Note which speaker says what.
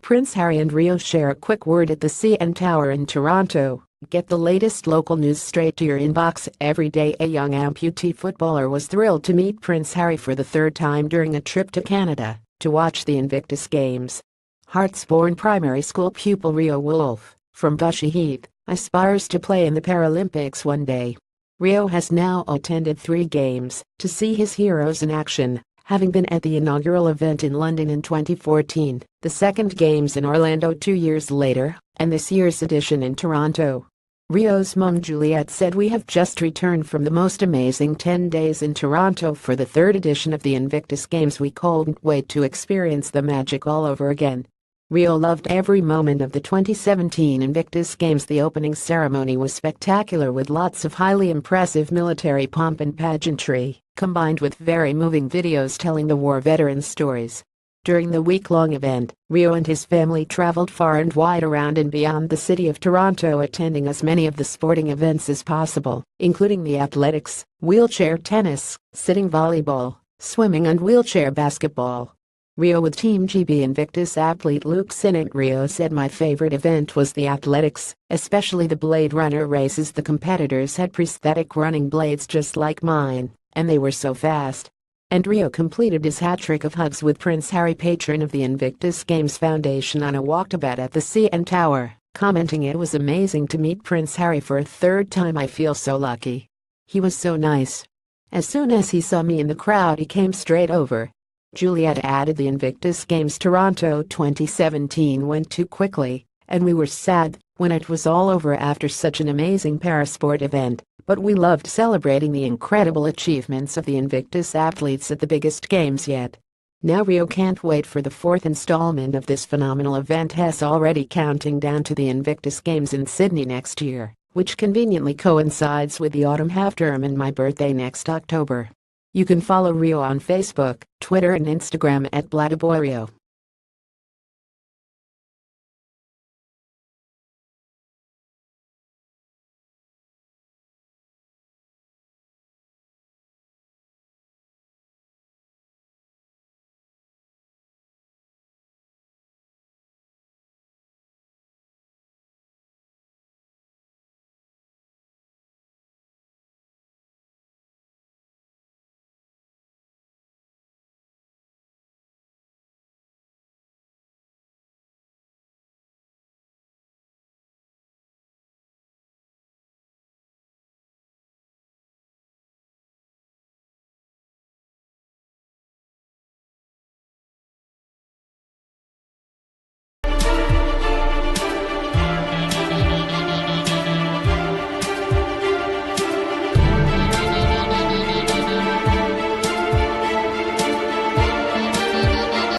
Speaker 1: Prince Harry and Rio share a quick word at the CN Tower in Toronto. Get the latest local news straight to your inbox every day. A young amputee footballer was thrilled to meet Prince Harry for the third time during a trip to Canada to watch the Invictus Games. Hearts-born primary school pupil Rio Wolf, from Bushy Heath, aspires to play in the Paralympics one day. Rio has now attended 3 games to see his heroes in action, having been at the inaugural event in London in 2014, the second games in Orlando 2 years later, and this year's edition in Toronto. Rio's mum Juliet said, "We have just returned from the most amazing 10 days in Toronto for the 3rd edition of the Invictus Games. We couldn't wait to experience the magic all over again." Rio loved every moment of the 2017 Invictus Games. The opening ceremony was spectacular, with lots of highly impressive military pomp and pageantry, combined with very moving videos telling the war veterans' stories. During the week-long event, Rio and his family traveled far and wide around and beyond the city of Toronto, attending as many of the sporting events as possible, including the athletics, wheelchair tennis, sitting volleyball, swimming and wheelchair basketball. Rio with Team GB Invictus athlete Luke Sinnott. Rio said, "My favorite event was the athletics, especially the Blade Runner races. The competitors had prosthetic running blades just like mine, and they were so fast." And Rio completed his hat-trick of hugs with Prince Harry, patron of the Invictus Games Foundation, on a walkabout at the CN Tower, commenting, "It was amazing to meet Prince Harry for a 3rd time. I feel so lucky. He was so nice. As soon as he saw me in the crowd, he came straight over." Juliet added, "The Invictus Games Toronto 2017 went too quickly, and we were sad when it was all over after such an amazing parasport event, but we loved celebrating the incredible achievements of the Invictus athletes at the biggest games yet." Now Rio can't wait for the 4th installment of this phenomenal event. He's already counting down to the Invictus Games in Sydney next year, which conveniently coincides with the autumn half-term and my birthday next October. You can follow Rio on Facebook, Twitter and Instagram at @BladaboyRio.